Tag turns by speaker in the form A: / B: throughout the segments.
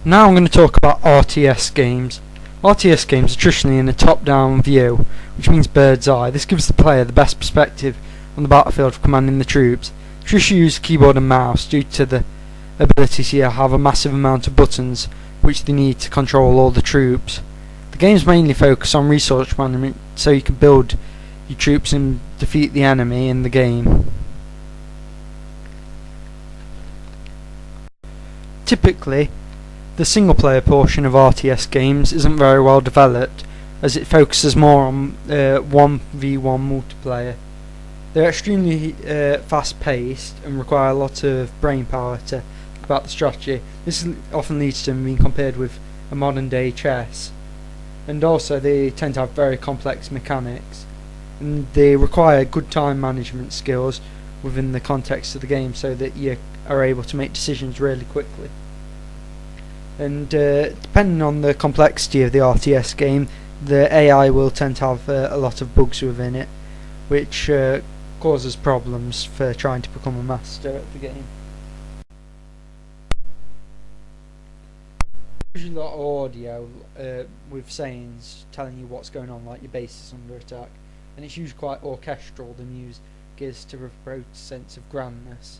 A: Now I'm going to talk about RTS games. RTS games are traditionally in a top-down view, which means bird's eye. This gives the player the best perspective on the battlefield for commanding the troops. Traditionally use keyboard and mouse due to the ability to have a massive amount of buttons which they need to control all the troops. The games mainly focus on resource management, so you can build your troops and defeat the enemy in the game. Typically, the single player portion of RTS games isn't very well developed, as it focuses more on 1v1 multiplayer. They're extremely fast paced and require a lot of brain power to think about the strategy. This often leads to them being compared with a modern day chess, and also they tend to have very complex mechanics, and they require good time management skills within the context of the game so that you are able to make decisions really quickly. And depending on the complexity of the RTS game, the AI will tend to have a lot of bugs within it, which causes problems for trying to become a master at the game. Usually a lot of audio with sayings telling you what's going on, like your base is under attack, and it's usually quite orchestral. The music is to promote a sense of grandness,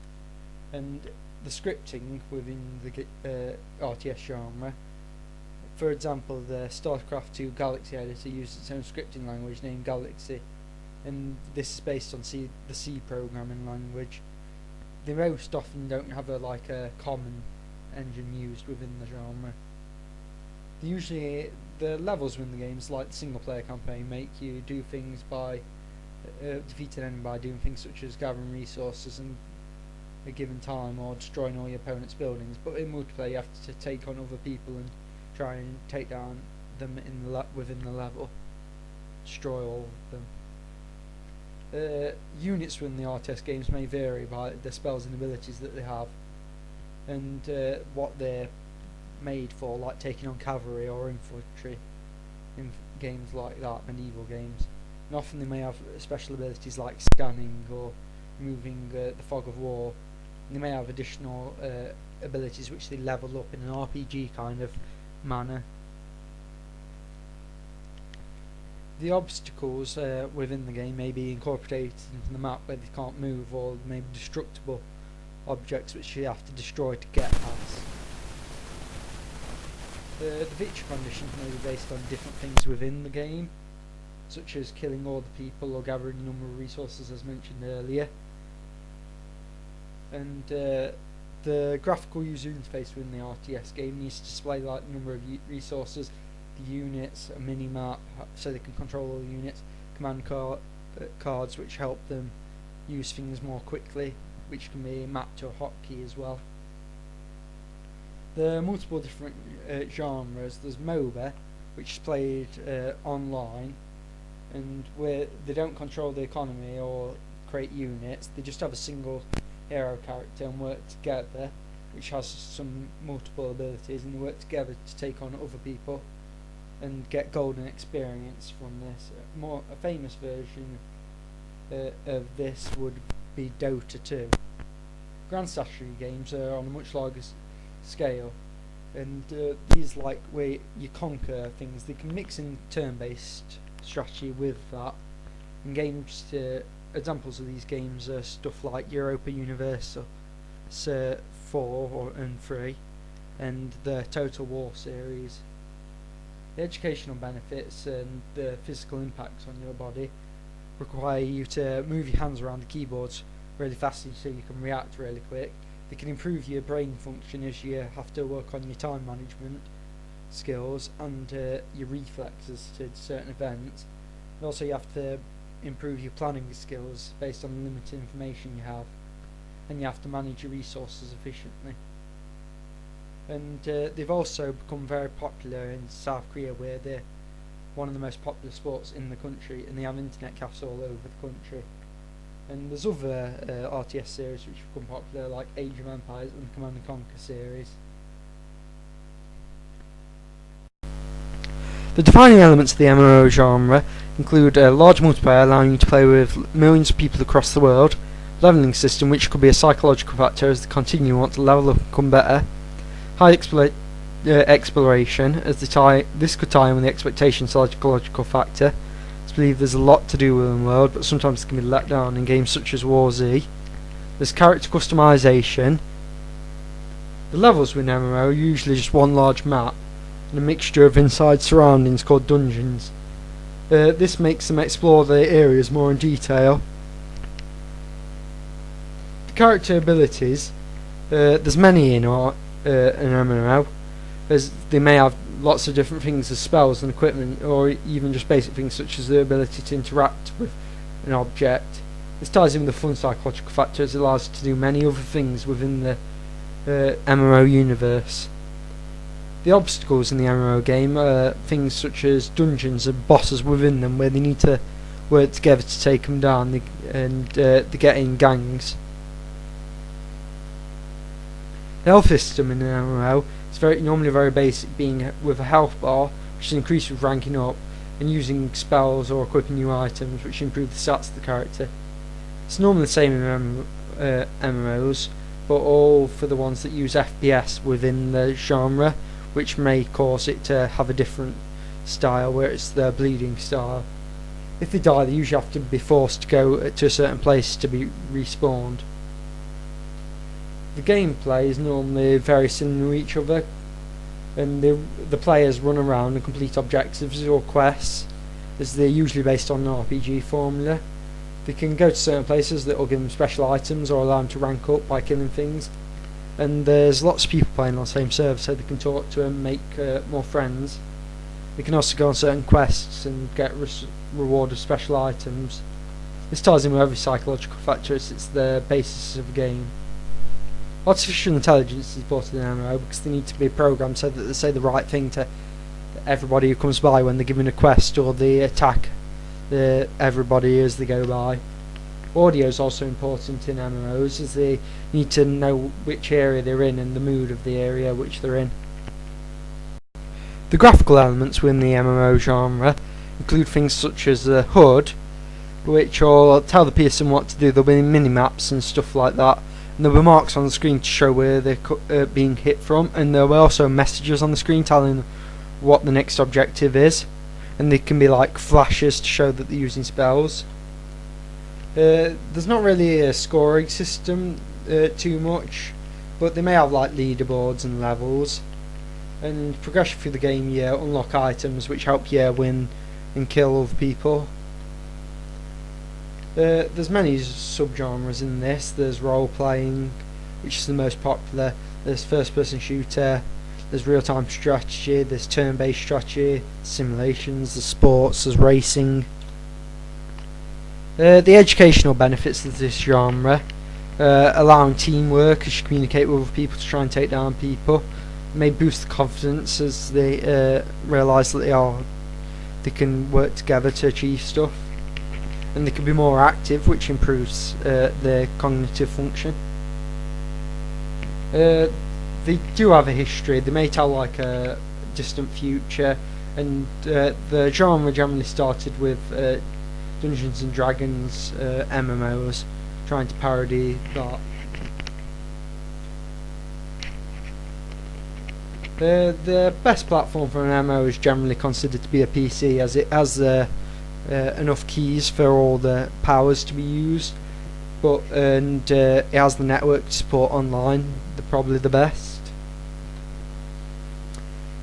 A: and the scripting within the RTS genre. For example, the StarCraft 2 Galaxy editor uses its own scripting language named Galaxy, and this is based on the C programming language. They most often don't have a common engine used within the genre. Usually the levels within the games, like the single player campaign, make you do things by defeating an enemy by doing things such as gathering resources in a given time or destroying all your opponent's buildings, but in multiplayer you have to take on other people and try and take down them within the level, destroy all of them. Units within the RTS games may vary by the spells and abilities that they have, and what they're made for, like taking on cavalry or infantry in games like that, medieval games. And often they may have special abilities like scanning or removing the fog of war. And they may have additional abilities which they level up in an RPG kind of manner. The obstacles within the game may be incorporated into the map where they can't move, or maybe destructible objects which you have to destroy to get past. The victory conditions may be based on different things within the game, such as killing all the people or gathering a number of resources as mentioned earlier. And the graphical user interface within the RTS game needs to display the number of resources, the units, a mini-map so they can control all the units, command cards which help them use things more quickly, which can be mapped to a hotkey as well. There are multiple different genres. There's MOBA, which is played online, and where they don't control the economy or create units, they just have a single hero character and work together, which has some multiple abilities, and they work together to take on other people and get golden experience from this. A famous version of this would be Dota 2. Grand strategy games are on a much larger scale, and these where you conquer things. They can mix in turn-based strategy with that. And games, examples of these games are stuff like Europa Universalis 4 and 3, and the Total War series. The educational benefits and the physical impacts on your body require you to move your hands around the keyboards really fast so you can react really quick. They can improve your brain function as you have to work on your time management skills and your reflexes to certain events. And also you have to improve your planning skills based on the limited information you have, and you have to manage your resources efficiently. And they've also become very popular in South Korea, where they're one of the most popular sports in the country, and they have internet cafes all over the country. And there's other RTS series which have become popular, like Age of Empires and the Command & Conquer series. The defining elements of the MMO genre include a large multiplayer allowing you to play with millions of people across the world, leveling system which could be a psychological factor as they continue want to level up and become better, high exploration, as this could tie in with the expectation psychological factor. I believe there's a lot to do within the world, but sometimes it can be let down in games such as War Z. There's character customization. The levels within MMO are usually just one large map and a mixture of inside surroundings called dungeons. This makes them explore the areas more in detail. The character abilities, there's many in an MMO, as they may have lots of different things as spells and equipment, or even just basic things such as the ability to interact with an object. This ties in with the fun psychological factor, as it allows us to do many other things within the MMO universe. The obstacles in the MMO game are things such as dungeons and bosses within them, where they need to work together to take them down, and they get in gangs. The health system in an MMO is normally very basic, being with a health bar, which is increased with ranking up, and using spells or equipping new items, which improve the stats of the character. It's normally the same in MMOs, but all for the ones that use FPS within the genre, which may cause it to have a different style, where it's the bleeding style. If they die, they usually have to be forced to go to a certain place to be respawned. The gameplay is normally very similar to each other, and the players run around and complete objectives or quests, as they're usually based on an RPG formula. They can go to certain places that will give them special items or allow them to rank up by killing things, and there's lots of people playing on the same server, so they can talk to and make more friends. They can also go on certain quests and get rewarded special items. This ties in with every psychological factor, as it's the basis of the game. Artificial intelligence is important in MMO because they need to be programmed so that they say the right thing to everybody who comes by when they're given a quest, or they attack everybody as they go by. Audio is also important in MMOs, as they need to know which area they're in and the mood of the area which they're in. The graphical elements within the MMO genre include things such as the HUD, which will tell the person what to do. There'll be mini-maps and stuff like that, and there'll be marks on the screen to show where they're being hit from, and there'll be also messages on the screen telling what the next objective is, and they can be like flashes to show that they're using spells. There's not really a scoring system too much, but they may have like leaderboards and levels, and progression through the game, you unlock items which help you win and kill other people. There's many subgenres in this. There's role playing, which is the most popular. There's first person shooter, there's real time strategy, there's turn based strategy, simulations, there's sports, there's racing. The educational benefits of this genre, allowing teamwork as you communicate with other people to try and take down people, may boost the confidence as they realise that they can work together to achieve stuff, and they can be more active, which improves their cognitive function. They do have a history. They may tell like a distant future, and the genre generally started with Dungeons and Dragons MMOs, trying to parody that. The best platform for an MMO is generally considered to be a PC, as it has enough keys for all the powers to be used, and it has the network to support online. They're probably the best.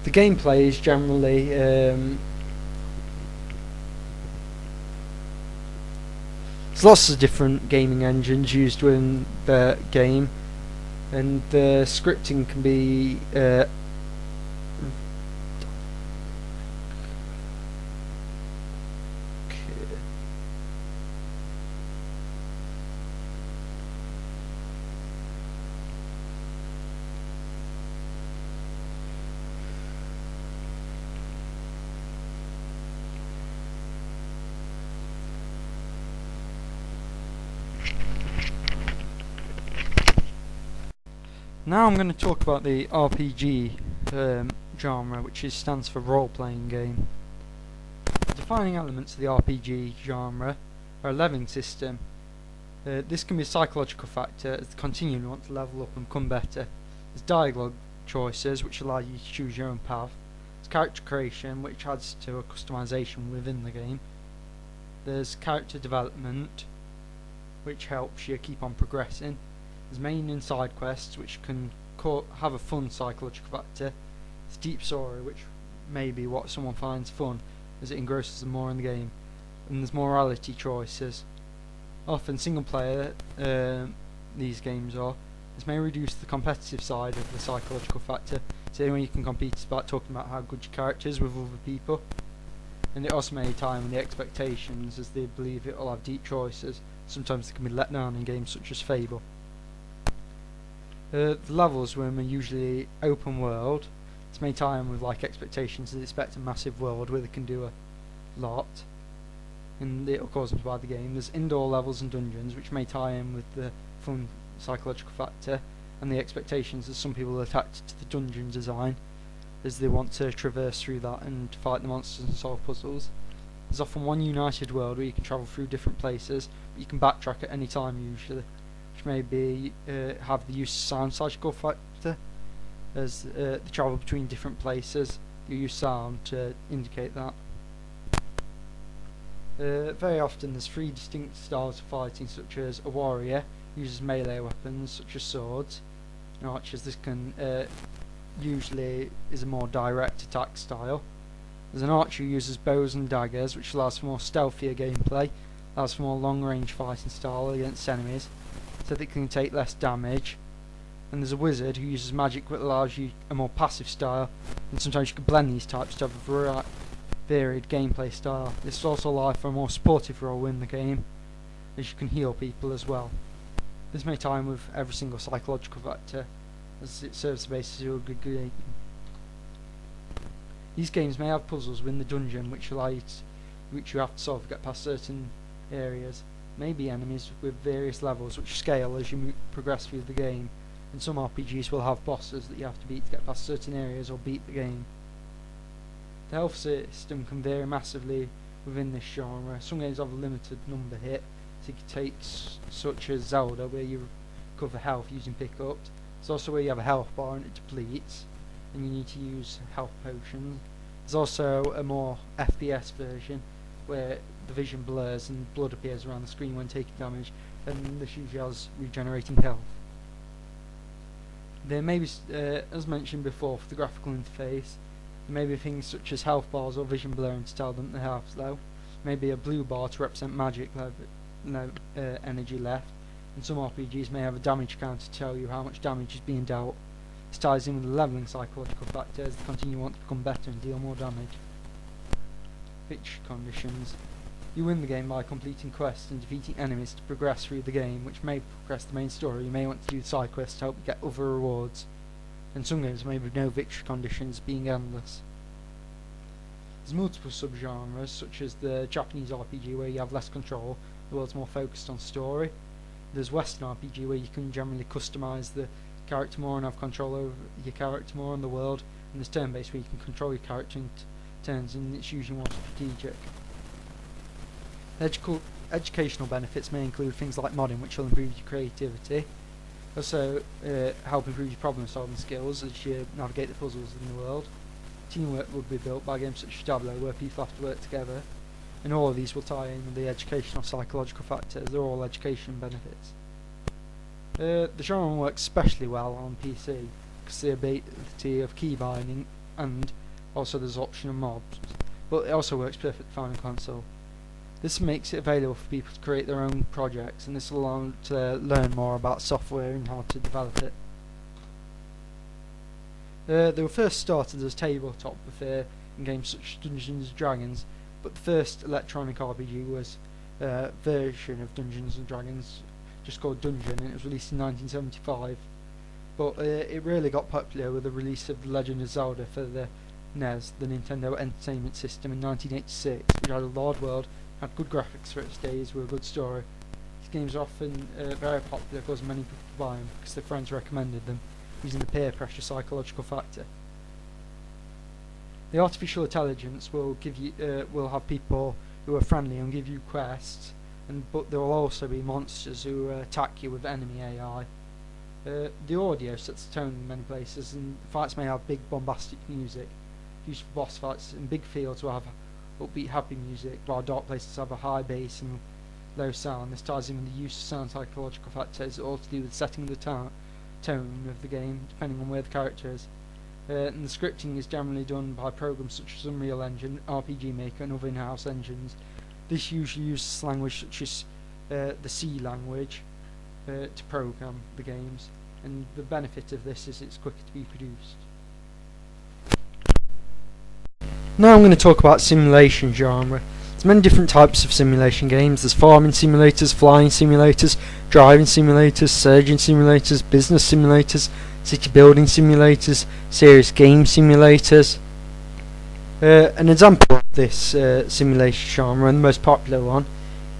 A: The gameplay is generally there's lots of different gaming engines used within the game, and the scripting can be Now I'm going to talk about the RPG genre, which stands for role-playing game. The defining elements of the RPG genre are a leveling system. This can be a psychological factor, as the continuum want to level up and become better. There's choices, which allow you to choose your own path. There's character creation, which adds to a customization within the game. There's character development, which helps you keep on progressing. There's main and side quests, which can have a fun psychological factor. There's deep story, which may be what someone finds fun as it engrosses them more in the game. And there's morality choices. Often single player, these games are. This may reduce the competitive side of the psychological factor. So the only way you can compete is about talking about how good your character is with other people. And it also may tie in with the expectations, as they believe it will have deep choices. Sometimes they can be let down in games such as Fable. The levels were usually open world. This may tie in with like expectations. They expect a massive world where they can do a lot, and it'll cause them to buy the game. There's indoor levels and dungeons, which may tie in with the fun psychological factor and the expectations that some people are attached to the dungeon design, as they want to traverse through that and fight the monsters and solve puzzles. There's often one united world where you can travel through different places, but you can backtrack at any time usually, which may be have the use of sound psychological factor, as the travel between different places. You use sound to indicate that. Very often there's three distinct styles of fighting, such as a warrior uses melee weapons such as swords and archers. This can usually is a more direct attack style. There's an archer who uses bows and daggers, which allows for more stealthier gameplay, allows for more long range fighting style against enemies, so that it can take less damage. And there's a wizard who uses magic, which allows you a more passive style, and sometimes you can blend these types to have a varied gameplay style. This also allows for a more supportive role in the game, as you can heal people as well. This may tie in with every single psychological factor, as it serves the basis of a good game. These games may have puzzles within the dungeon which you have to solve to get past certain areas. Maybe enemies with various levels which scale as you progress through the game, and some RPGs will have bosses that you have to beat to get past certain areas or beat the game. The health system can vary massively within this genre. Some games have a limited number hit, so you can take such as Zelda, where you recover health using pickups. There's also where you have a health bar and it depletes, and you need to use health potions. There's also a more FPS version, where the vision blurs and blood appears around the screen when taking damage, and this usually has regenerating health. There may be, as mentioned before, for the graphical interface, there may be things such as health bars or vision blurring to tell them they have slow. Maybe a blue bar to represent magic energy left, and some RPGs may have a damage counter to tell you how much damage is being dealt. This ties in with the leveling psychological factor, as they continue want to become better and deal more damage. Victory conditions. You win the game by completing quests and defeating enemies to progress through the game, which may progress the main story. You may want to do side quests to help you get other rewards. In some games, maybe no victory conditions, being endless. There's multiple subgenres, such as the Japanese RPG, where you have less control. The world's more focused on story. There's Western RPG, where you can generally customize the character more and have control over your character more in the world. And there's turn-based, where you can control your character in turns, and it's usually more strategic. Educational benefits may include things like modding, which will improve your creativity. Also help improve your problem solving skills as you navigate the puzzles in the world. Teamwork will be built by games such as Diablo, where people have to work together, and all of these will tie in with the educational psychological factors. They're all education benefits. The genre works especially well on PC because the ability of key binding, and also there's option of mobs, but it also works perfectly fine on console. This makes it available for people to create their own projects, and this will allow them to learn more about software and how to develop it. They were first started as tabletop affair in games such as Dungeons & Dragons, but the first electronic RPG was a version of Dungeons & Dragons just called Dungeon, and it was released in 1975. But it really got popular with the release of The Legend of Zelda for the NES, the Nintendo Entertainment System, in 1986, which had a large world, had good graphics for its days, with a good story. These games are often very popular, causing many people to buy them because their friends recommended them, using the peer pressure psychological factor. The artificial intelligence will give you, will have people who are friendly and give you quests, but there will also be monsters who attack you with enemy AI. The audio sets the tone in many places, and fights may have big bombastic music used for boss fights, and big fields will have upbeat happy music, while dark places have a high bass and low sound. This ties in with the use of sound psychological factors, all to do with setting the tone of the game, depending on where the character is. And the scripting is generally done by programs such as Unreal Engine, RPG Maker, and other in-house engines. This usually uses language such as the C language to program the games, and the benefit of this is it's quicker to be produced. Now I'm going to talk about simulation genre. There's many different types of simulation games. There's farming simulators, flying simulators, driving simulators, surgeon simulators, business simulators, city building simulators, serious game simulators. An example of this simulation genre, and the most popular one,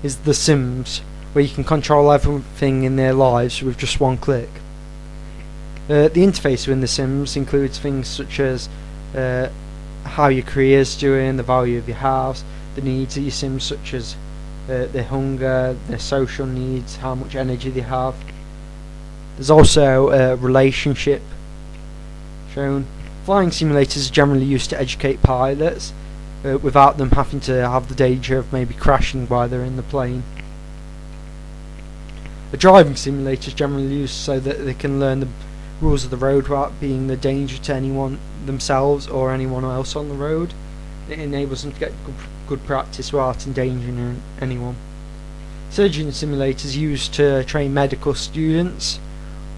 A: is The Sims, where you can control everything in their lives with just one click. The interface within The Sims includes things such as how your career's doing, the value of your house, the needs of your Sims such as their hunger, their social needs, how much energy they have. There's also a relationship shown. Flying simulators are generally used to educate pilots without them having to have the danger of maybe crashing while they're in the plane. A driving simulator is generally used so that they can learn the rules of the road without being the danger to anyone themselves or anyone else on the road. It enables them to get good practice without endangering anyone. Surgeon simulators used to train medical students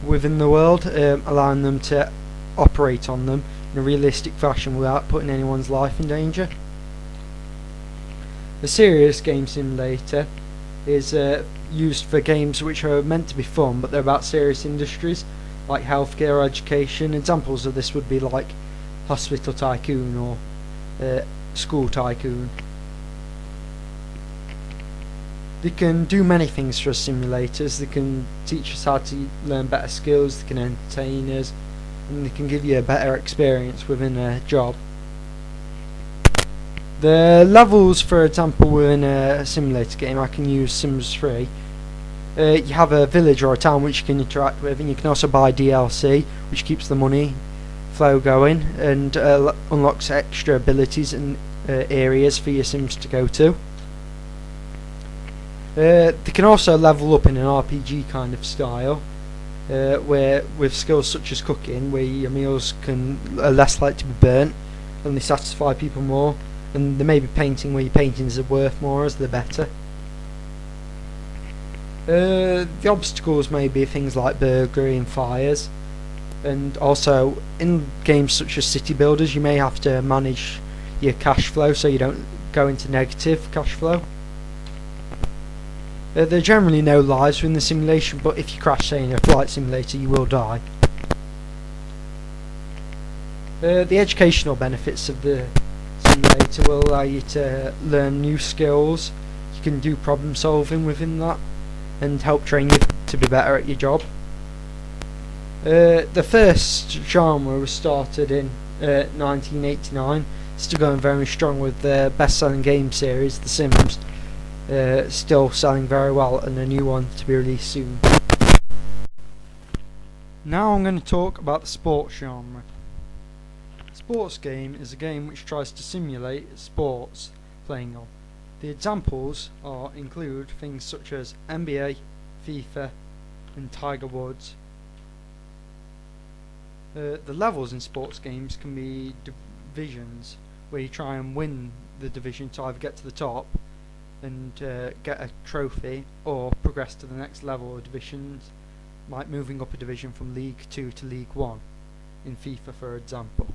A: within the world, allowing them to operate on them in a realistic fashion without putting anyone's life in danger. A serious game simulator is used for games which are meant to be fun, but they're about serious industries like healthcare or education. Examples of this would be like Hospital Tycoon or School Tycoon. They can do many things for us simulators. They can teach us how to learn better skills, they can entertain us, and they can give you a better experience within a job. The levels, for example, within a simulator game, I can use Sims 3. You have a village or a town which you can interact with, and you can also buy DLC, which keeps the money flow going and unlocks extra abilities and areas for your Sims to go to. They can also level up in an RPG kind of style, where with skills such as cooking, where your meals are less likely to be burnt and they satisfy people more, and there may be painting where your paintings are worth more as they're better. The obstacles may be things like burglary and fires, and also in games such as City Builders you may have to manage your cash flow so you don't go into negative cash flow. There are generally no lives within the simulation, but if you crash, say, in a flight simulator, you will die. The educational benefits of the simulator will allow you to learn new skills. You can do problem solving within that and help train you to be better at your job. The first genre was started in 1989, still going very strong with the best-selling game series, The Sims. Still selling very well, and a new one to be released soon. Now I'm going to talk about the sports genre. Sports game is a game which tries to simulate sports playing on. The examples include things such as NBA, FIFA, and Tiger Woods. The levels in sports games can be divisions, where you try and win the division to either get to the top and get a trophy or progress to the next level of divisions, like moving up a division from League 2 to League 1 in FIFA, for example.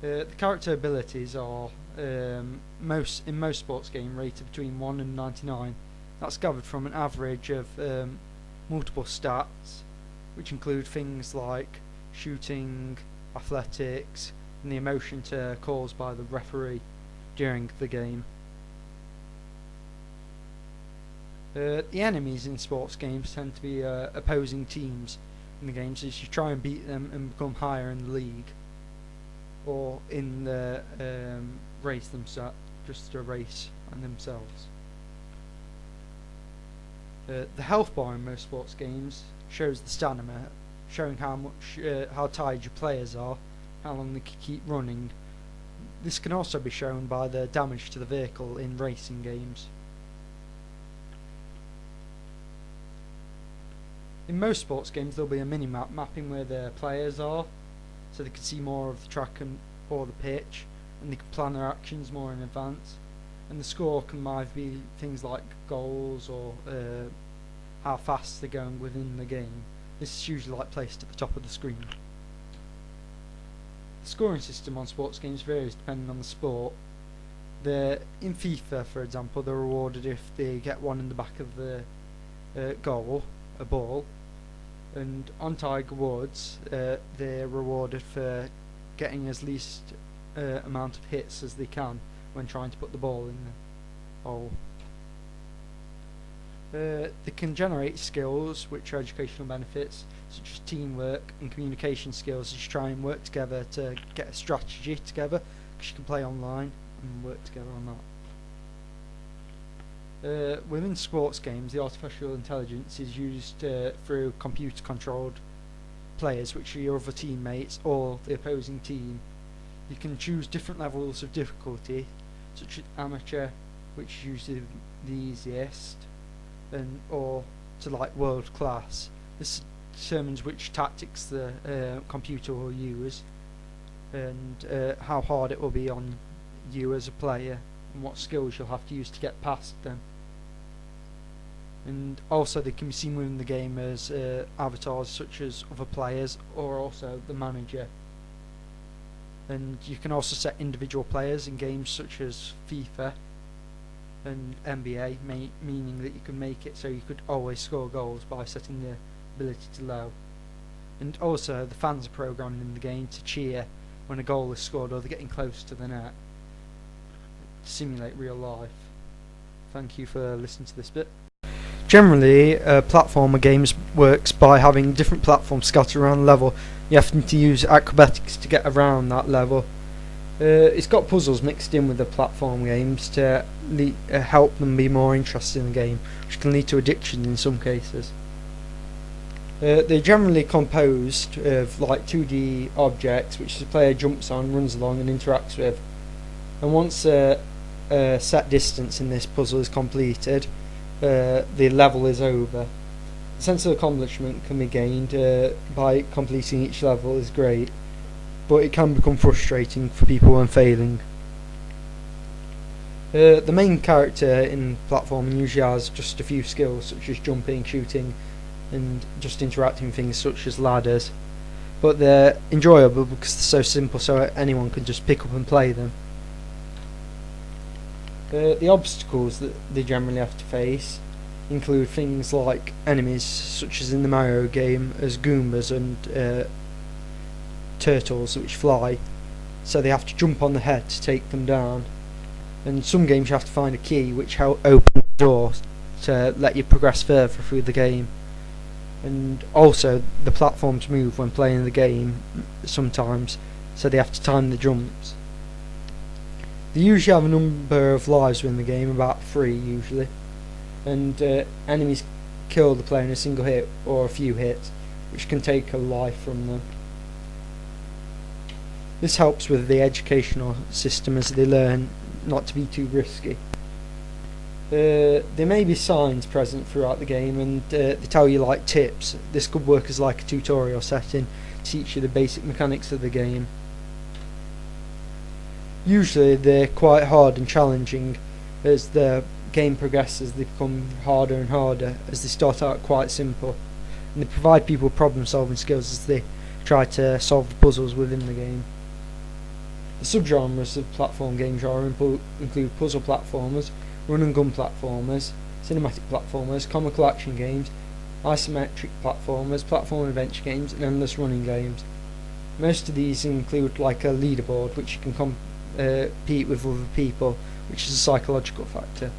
A: The character abilities are in most sports games rated between 1 and 99. That's gathered from an average of multiple stats, which include things like shooting, athletics, and the emotion caused by the referee during the game. The enemies in sports games tend to be opposing teams in the games, as you try and beat them and become higher in the league, or in the race themselves, just a race on themselves. The health bar in most sports games shows the stamina, showing how tired your players are, how long they can keep running. This can also be shown by the damage to the vehicle in racing games. In most sports games there'll be a mini-map mapping where the players are, so they can see more of the track or the pitch, and they can plan their actions more in advance. And the score can either be things like goals or how fast they're going within the game. This is usually placed at the top of the screen. The scoring system on sports games varies depending on the sport. In FIFA, for example, they're rewarded if they get one in the back of the goal, a ball. And on Tiger Woods, they're rewarded for getting as least amount of hits as they can when trying to put the ball in the hole. They can generate skills which are educational benefits, such as teamwork and communication skills, as you try and work together to get a strategy together, because you can play online and work together on that. Within sports games, the artificial intelligence is used through computer controlled players, which are your other teammates or the opposing team. You can choose different levels of difficulty, such as amateur, which is usually the easiest, or to world class. This determines which tactics the computer will use, and how hard it will be on you as a player, and what skills you'll have to use to get past them. And also they can be seen within the game as avatars such as other players, or also the manager. And you can also set individual players in games such as FIFA and NBA, meaning that you can make it so you could always score goals by setting the ability to low. And also the fans are programmed in the game to cheer when a goal is scored or they're getting close to the net, to simulate real life. Thank you for listening to this bit. Generally, platformer games works by having different platforms scattered around the level. You have to use acrobatics to get around that level. It's got puzzles mixed in with the platform games to help them be more interested in the game, which can lead to addiction in some cases. They're generally composed of 2D objects which the player jumps on, runs along and interacts with. And once a set distance in this puzzle is completed, the level is over. The sense of accomplishment can be gained by completing each level is great, but it can become frustrating for people when failing. The main character in platforming usually has just a few skills such as jumping, shooting and just interacting with things such as ladders, but they're enjoyable because they're so simple, so anyone can just pick up and play them. The obstacles that they generally have to face include things like enemies such as in the Mario game as Goombas and turtles which fly, so they have to jump on the head to take them down. And some games you have to find a key which opens the door to let you progress further through the game. And also the platforms move when playing the game sometimes, so they have to time the jumps. They usually have a number of lives within the game, about 3 usually, and enemies kill the player in a single hit or a few hits, which can take a life from them. This helps with the educational system as they learn not to be too risky. There may be signs present throughout the game, and they tell you tips. This could work as a tutorial setting to teach you the basic mechanics of the game. Usually they're quite hard and challenging. As the game progresses, they become harder and harder as they start out quite simple, and they provide people problem solving skills as they try to solve the puzzles within the game. The subgenres of platform games include puzzle platformers, run and gun platformers, cinematic platformers, comical action games, isometric platformers, platform adventure games and endless running games. Most of these include a leaderboard which you can compete with other people, which is a psychological factor.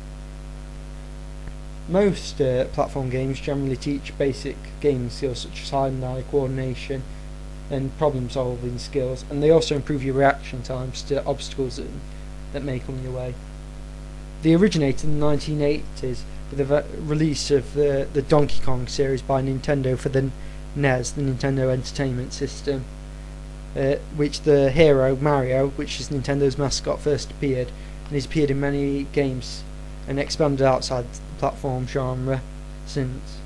A: Most platform games generally teach basic gaming skills such as hand-eye coordination and problem solving skills, and they also improve your reaction times to obstacles that may come your way. They originated in the 1980s with the release of the Donkey Kong series by Nintendo for the NES, the Nintendo Entertainment System, which the hero Mario, which is Nintendo's mascot, first appeared, and he's appeared in many games and expanded outside the platform genre since.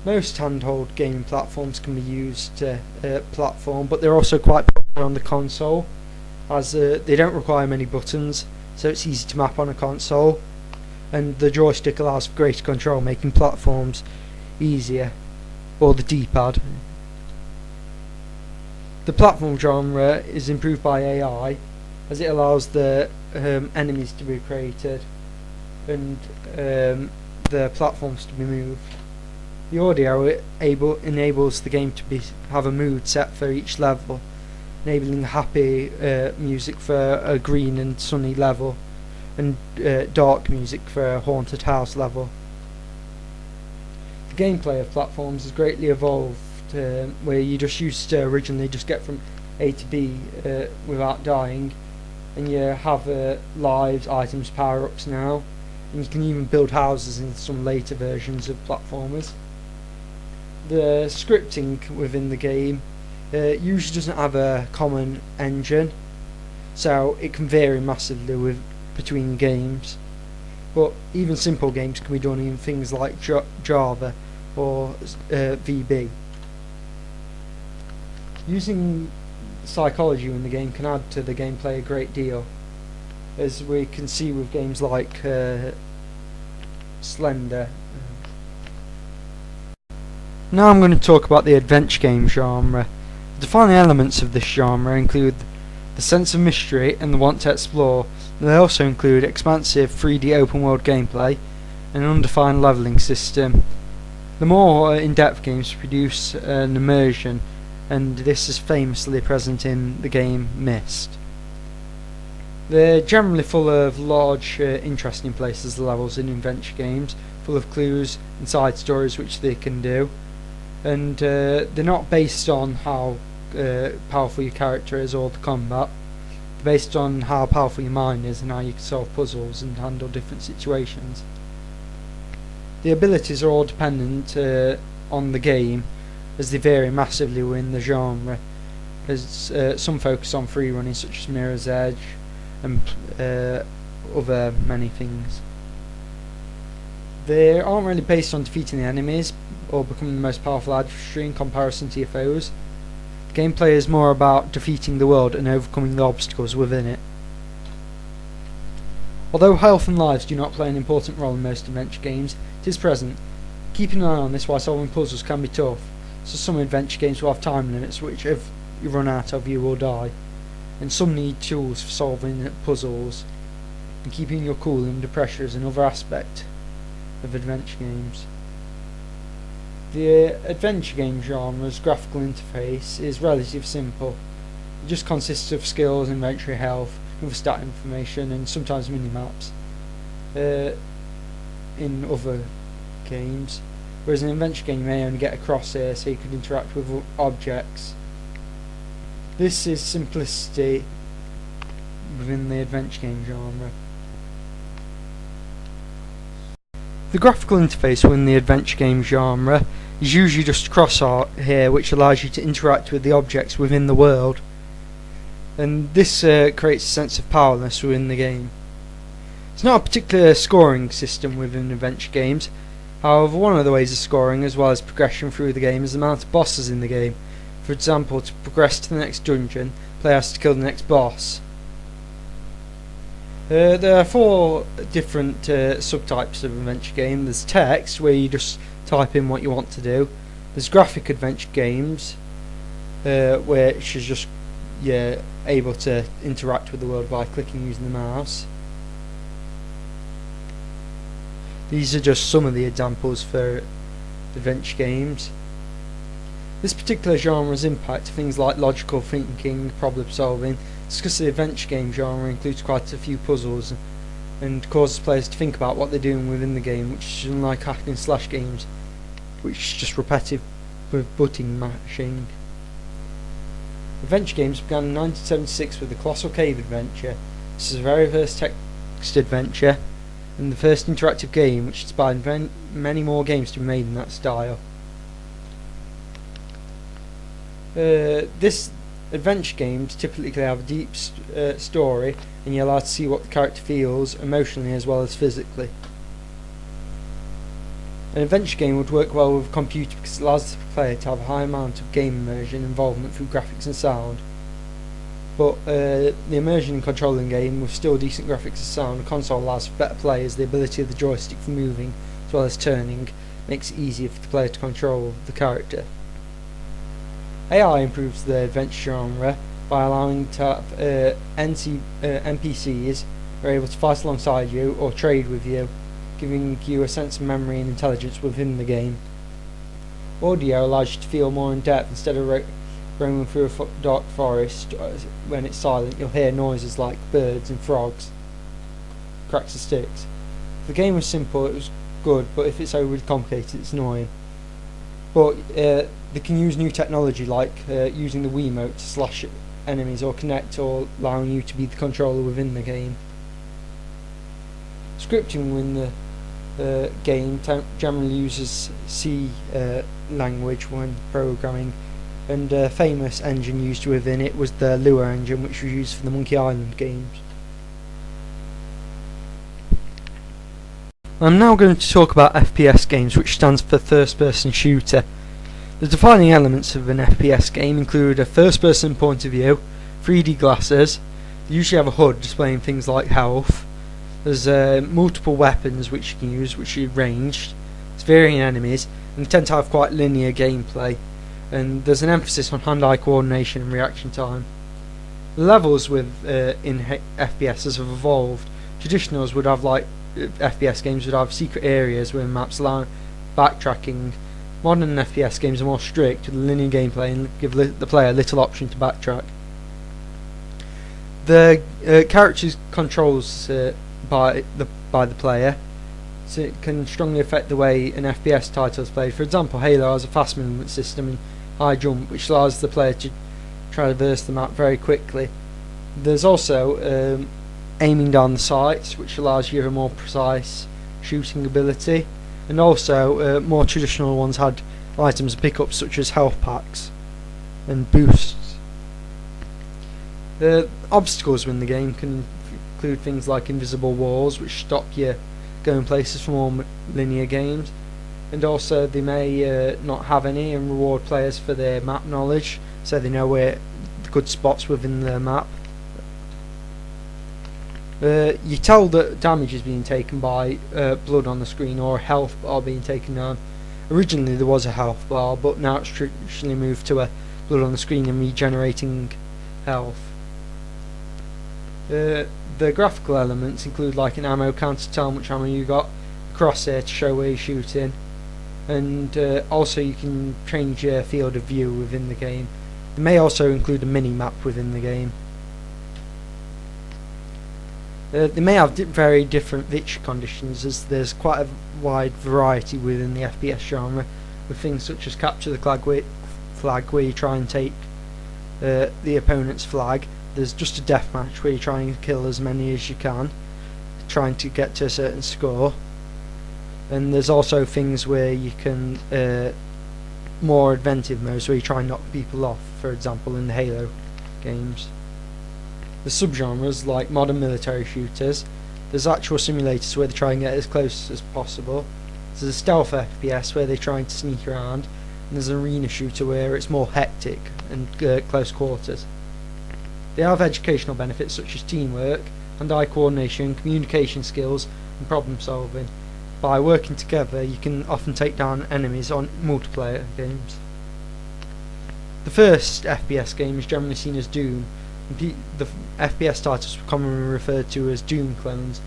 A: Most handheld gaming platforms can be used to platform, but they're also quite popular on the console, as they don't require many buttons, so it's easy to map on a console, and the joystick allows for greater control, making platforms easier, or the D-pad. The platform genre is improved by AI, as it allows the enemies to be created and the platforms to be moved. The audio enables the game to have a mood set for each level, enabling happy music for a green and sunny level, and dark music for a haunted house level. The gameplay of platforms has greatly evolved, where you just used to originally just get from A to B without dying, and you have lives, items, power-ups now, and you can even build houses in some later versions of platformers. The scripting within the game usually doesn't have a common engine, so it can vary massively between games, but even simple games can be done in things like Java or VB. Using psychology in the game can add to the gameplay a great deal, as we can see with games like Slender. Now I'm going to talk about the adventure game genre. The defining elements of this genre include the sense of mystery and the want to explore. They also include expansive 3D open world gameplay and an undefined leveling system. The more in-depth games produce an immersion, and this is famously present in the game Myst. They're generally full of large, interesting places, levels in adventure games, full of clues and side stories which they can do. And they're not based on how powerful your character is or the combat. They're based on how powerful your mind is and how you can solve puzzles and handle different situations. The abilities are all dependent on the game, as they vary massively within the genre, as some focus on free running such as Mirror's Edge and other many things. They aren't really based on defeating the enemies or becoming the most powerful adversary in comparison to your foes. The gameplay is more about defeating the world and overcoming the obstacles within it. Although health and lives do not play an important role in most adventure games, it is present. Keeping an eye on this while solving puzzles can be tough, so some adventure games will have time limits which if you run out of you will die, and some need tools for solving puzzles, and keeping your cool under pressure is another aspect of adventure games. The adventure game genre's graphical interface is relatively simple. It just consists of skills, inventory, health, other stat information, and sometimes mini-maps in other games, whereas an adventure game may only get a crosshair so you can interact with objects. This is simplicity within the adventure game genre. The graphical interface within the adventure game genre is usually just a crosshair which allows you to interact with the objects within the world, and this creates a sense of powerlessness within the game. It's not a particular scoring system within adventure games. However, one of the ways of scoring, as well as progression through the game, is the amount of bosses in the game. For example, to progress to the next dungeon, the player has to kill the next boss. There are 4 different subtypes of adventure game. There's text, where you just type in what you want to do. There's graphic adventure games, which is just able to interact with the world by clicking using the mouse. These are just some of the examples for adventure games. This particular genre's impact to things like logical thinking, problem solving, because the adventure game genre includes quite a few puzzles and causes players to think about what they're doing within the game, which is unlike hack and slash games, which is just repetitive with button mashing. Adventure games began in 1976 with the Colossal Cave Adventure. This is the very first adventure, and the first interactive game which inspired many more games to be made in that style. This adventure games typically have a deep story, and you're allowed to see what the character feels emotionally as well as physically. An adventure game would work well with a computer because it allows the player to have a high amount of game immersion and involvement through graphics and sound. But the immersion and controlling game with still decent graphics and sound, a console allows for better play as the ability of the joystick for moving as well as turning makes it easier for the player to control the character. AI improves the adventure genre by allowing to have NPCs who are able to fight alongside you or trade with you, giving you a sense of memory and intelligence within the game. Audio allows you to feel more in depth. Instead of roaming through a dark forest, when it's silent you'll hear noises like birds and frogs, cracks of sticks. If the game was simple it was good, but if it's overly complicated it's annoying. But they can use new technology like using the Wiimote to slash enemies or connect, or allowing you to be the controller within the game. Scripting within the game generally uses C language when programming, and a famous engine used within it was the Lua engine, which was used for the Monkey Island games. I'm now going to talk about FPS games, which stands for first person shooter. The defining elements of an FPS game include a first person point of view, 3D glasses, they usually have a HUD displaying things like health, there's multiple weapons which you can use which are ranged, there's varying enemies, and they tend to have quite linear gameplay, and there's an emphasis on hand-eye coordination and reaction time. The levels in FPSs have evolved. Traditionals would have FPS games would have secret areas where maps allow backtracking. Modern FPS games are more strict with linear gameplay and give the player little option to backtrack. The character's controls by the player, so it can strongly affect the way an FPS title is played. For example, Halo has a fast movement system and high jump, which allows the player to traverse the map very quickly. There's also aiming down the sights, which allows you a more precise shooting ability, and also more traditional ones had items and pickups such as health packs and boosts. Obstacles within the game can include things like invisible walls, which stop you going places for more linear games, and also they may not have any and reward players for their map knowledge, so they know where the good spots within the map. You tell that damage is being taken by blood on the screen or a health bar being taken down. Originally there was a health bar, but now it's traditionally moved to a blood on the screen and regenerating health. The graphical elements include like an ammo counter to tell how much ammo you got, a crosshair to show where you're shooting, and also you can change your field of view within the game. They may also include a mini map within the game. They may have very different victory conditions, as there's quite a wide variety within the FPS genre, with things such as capture the flag where you try and take the opponent's flag. There's just a deathmatch where you try and kill as many as you can, trying to get to a certain score. And there's also things where you can more inventive modes where you try and knock people off, for example in the Halo games. The subgenres like modern military shooters, there's actual simulators where they try and get as close as possible, there's a stealth FPS where they're trying to sneak around, and there's an arena shooter where it's more hectic and close quarters. They have educational benefits such as teamwork, hand-eye coordination, communication skills and problem solving. By working together you can often take down enemies on multiplayer games. The first FPS game is generally seen as Doom. The FPS titles were commonly referred to as Doom clones,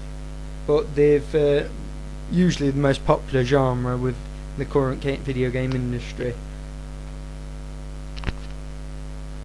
A: but they've usually the most popular genre with the current video game industry.